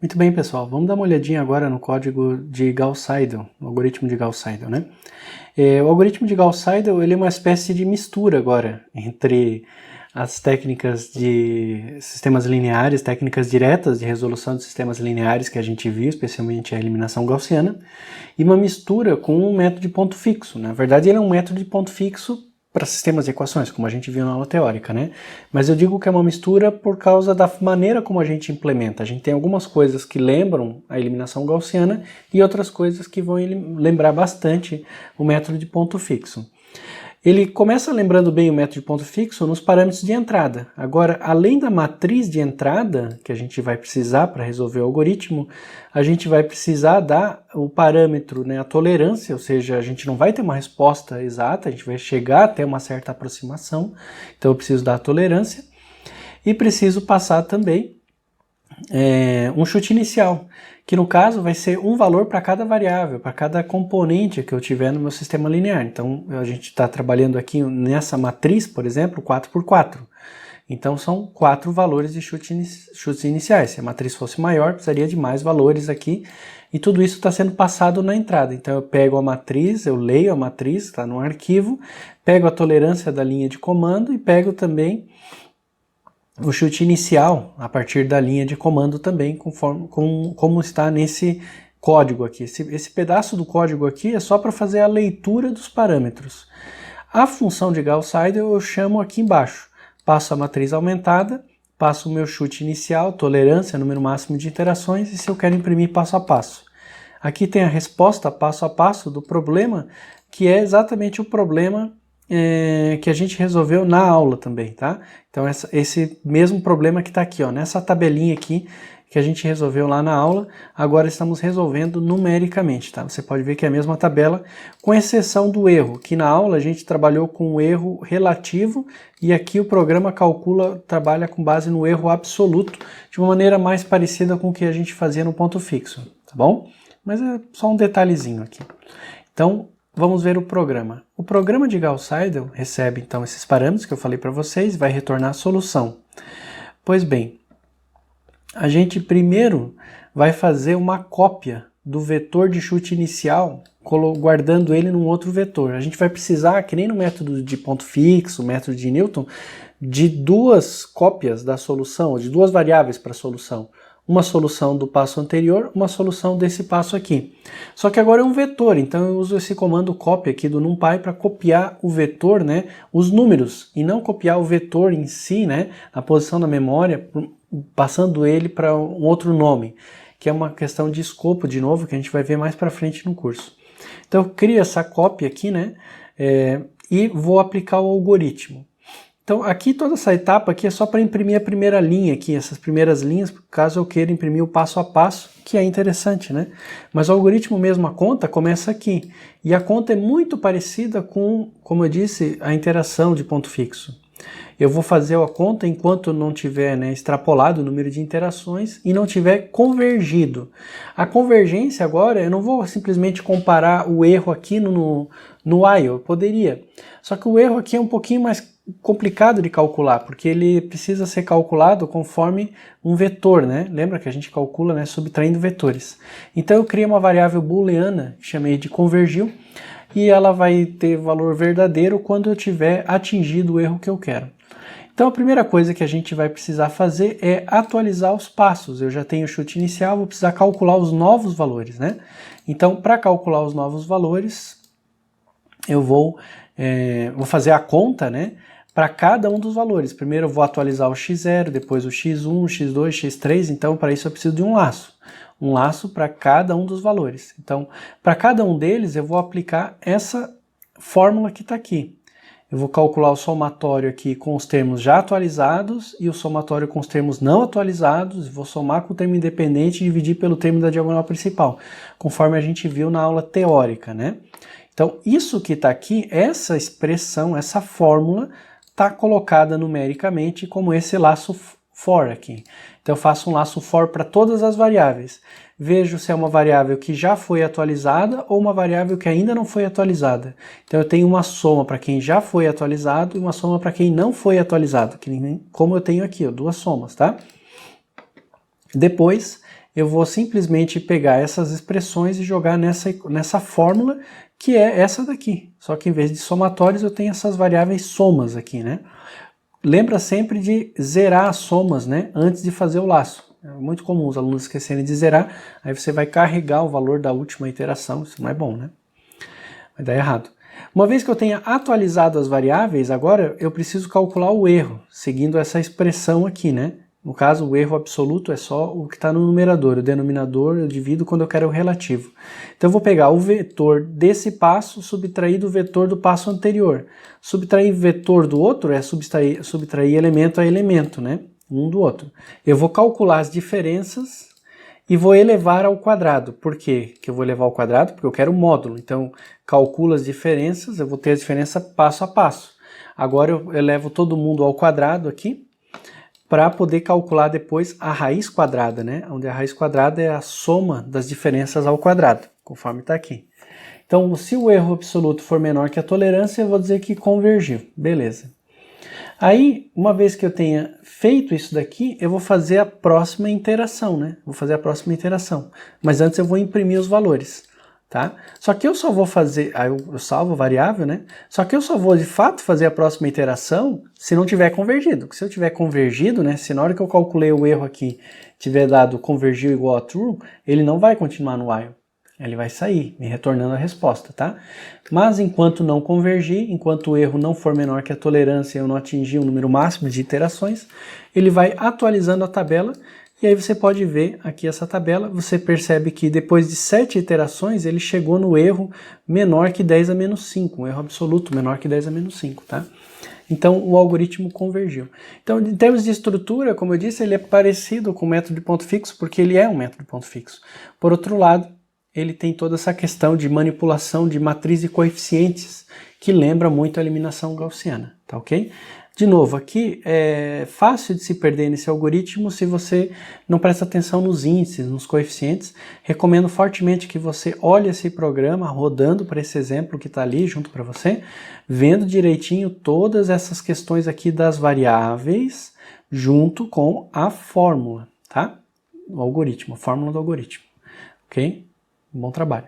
Muito bem, pessoal. Vamos dar uma olhadinha agora no código de Gauss-Seidel, o algoritmo de Gauss-Seidel, né? O algoritmo de Gauss-Seidel, ele é uma espécie de mistura agora entre as técnicas de sistemas lineares, técnicas diretas de resolução de sistemas lineares que a gente viu, especialmente a eliminação gaussiana, e uma mistura com um método de ponto fixo. Na verdade, ele é um método de ponto fixo para sistemas de equações, como a gente viu na aula teórica, né? Mas eu digo que é uma mistura por causa da maneira como a gente implementa. A gente tem algumas coisas que lembram a eliminação gaussiana e outras coisas que vão lembrar bastante o método de ponto fixo. Ele começa lembrando bem o método de ponto fixo nos parâmetros de entrada. Agora, além da matriz de entrada, que a gente vai precisar para resolver o algoritmo, a gente vai precisar dar o parâmetro, né, a tolerância, ou seja, a gente não vai ter uma resposta exata, a gente vai chegar até uma certa aproximação, então eu preciso dar a tolerância, e preciso passar também um chute inicial, que no caso vai ser um valor para cada variável, para cada componente que eu tiver no meu sistema linear. Então a gente está trabalhando aqui nessa matriz, por exemplo, 4x4. Então são 4 valores de chutes iniciais. Se a matriz fosse maior, precisaria de mais valores aqui. E tudo isso está sendo passado na entrada. Então eu pego a matriz, eu leio a matriz, está no arquivo, pego a tolerância da linha de comando e pego também o chute inicial a partir da linha de comando também, como está nesse código aqui. Esse pedaço do código aqui é só para fazer a leitura dos parâmetros. A função de Gauss-Seidel eu chamo aqui embaixo. Passo a matriz aumentada, passo o meu chute inicial, tolerância, número máximo de iterações, e se eu quero imprimir passo a passo. Aqui tem a resposta passo a passo do problema, que é exatamente o problema que a gente resolveu na aula também, tá? Então esse mesmo problema que está aqui, ó, nessa tabelinha aqui que a gente resolveu lá na aula, agora estamos resolvendo numericamente, tá? Você pode ver que é a mesma tabela, com exceção do erro, que na aula a gente trabalhou com o erro relativo e aqui o programa trabalha com base no erro absoluto, de uma maneira mais parecida com o que a gente fazia no ponto fixo, tá bom? Mas é só um detalhezinho aqui. Então, vamos ver o programa. O programa de Gauss-Seidel recebe então esses parâmetros que eu falei para vocês e vai retornar a solução. Pois bem, a gente primeiro vai fazer uma cópia do vetor de chute inicial, guardando ele num outro vetor. A gente vai precisar, que nem no método de ponto fixo, método de Newton, de duas cópias da solução, de duas variáveis para a solução. Uma solução do passo anterior, uma solução desse passo aqui. Só que agora é um vetor, então eu uso esse comando copy aqui do NumPy para copiar o vetor, né, os números, e não copiar o vetor em si, né, na posição da memória, passando ele para um outro nome, que é uma questão de escopo, de novo, que a gente vai ver mais para frente no curso. Então eu crio essa cópia aqui, né, e vou aplicar o algoritmo. Então aqui toda essa etapa aqui é só para imprimir a primeira linha aqui, essas primeiras linhas, caso eu queira imprimir o passo a passo, que é interessante, né? Mas o algoritmo mesmo, a conta, começa aqui. E a conta é muito parecida com, como eu disse, a interação de ponto fixo. Eu vou fazer a conta enquanto não tiver, né, extrapolado o número de interações e não tiver convergido. A convergência agora, eu não vou simplesmente comparar o erro aqui no while, eu poderia. Só que o erro aqui é um pouquinho mais complicado de calcular, porque ele precisa ser calculado conforme um vetor, né? Lembra que a gente calcula, né, subtraindo vetores. Então eu criei uma variável booleana, que chamei de convergiu, e ela vai ter valor verdadeiro quando eu tiver atingido o erro que eu quero. Então a primeira coisa que a gente vai precisar fazer é atualizar os passos. Eu já tenho o chute inicial, vou precisar calcular os novos valores, né? Então para calcular os novos valores, eu vou fazer a conta, né, para cada um dos valores. Primeiro eu vou atualizar o x0, depois o x1, o x2, x3, então para isso eu preciso de um laço. Um laço para cada um dos valores. Então, para cada um deles eu vou aplicar essa fórmula que está aqui. Eu vou calcular o somatório aqui com os termos já atualizados e o somatório com os termos não atualizados, vou somar com o termo independente e dividir pelo termo da diagonal principal, conforme a gente viu na aula teórica, né? Então, isso que está aqui, essa expressão, essa fórmula, está colocada numericamente como esse laço for aqui. Então eu faço um laço for para todas as variáveis. Vejo se é uma variável que já foi atualizada ou uma variável que ainda não foi atualizada. Então eu tenho uma soma para quem já foi atualizado e uma soma para quem não foi atualizado, como eu tenho aqui, ó, duas somas, tá? Depois eu vou simplesmente pegar essas expressões e jogar nessa fórmula, que é essa daqui. Só que em vez de somatórios, eu tenho essas variáveis somas aqui, né? Lembra sempre de zerar as somas, né, antes de fazer o laço. É muito comum os alunos esquecerem de zerar, aí você vai carregar o valor da última iteração, isso não é bom, né? Vai dar errado. Uma vez que eu tenha atualizado as variáveis, agora eu preciso calcular o erro, seguindo essa expressão aqui, né? No caso, o erro absoluto é só o que está no numerador, o denominador eu divido quando eu quero o relativo. Então eu vou pegar o vetor desse passo, subtrair do vetor do passo anterior. Subtrair vetor do outro é subtrair elemento a elemento, né? Um do outro. Eu vou calcular as diferenças e vou elevar ao quadrado. Por quê que eu vou elevar ao quadrado? Porque eu quero o módulo. Então, calculo as diferenças, eu vou ter a diferença passo a passo. Agora eu elevo todo mundo ao quadrado aqui, para poder calcular depois a raiz quadrada, né? Onde a raiz quadrada é a soma das diferenças ao quadrado, conforme está aqui. Então, se o erro absoluto for menor que a tolerância, eu vou dizer que convergiu. Beleza. Aí, uma vez que eu tenha feito isso daqui, eu vou fazer a próxima iteração, né? Vou fazer a próxima iteração. Mas antes eu vou imprimir os valores, tá? Só que eu só vou fazer, aí eu salvo a variável, né? Só que eu só vou de fato fazer a próxima iteração se não tiver convergido. Porque se eu tiver convergido, né? Se na hora que eu calculei o erro aqui tiver dado convergiu igual a true, ele não vai continuar no while. Ele vai sair, me retornando a resposta, tá? Mas enquanto não convergir, enquanto o erro não for menor que a tolerância e eu não atingir o número máximo de iterações, ele vai atualizando a tabela. E aí você pode ver aqui essa tabela, você percebe que depois de 7 iterações ele chegou no erro menor que 10 a menos 5, um erro absoluto menor que 10 a menos 5, tá? Então o algoritmo convergiu. Então em termos de estrutura, como eu disse, ele é parecido com o método de ponto fixo, porque ele é um método de ponto fixo. Por outro lado, ele tem toda essa questão de manipulação de matriz de coeficientes, que lembra muito a eliminação gaussiana, tá ok? De novo, aqui é fácil de se perder nesse algoritmo se você não presta atenção nos índices, nos coeficientes. Recomendo fortemente que você olhe esse programa rodando para esse exemplo que está ali junto para você, vendo direitinho todas essas questões aqui das variáveis junto com a fórmula, tá? O algoritmo, a fórmula do algoritmo, ok? Bom trabalho.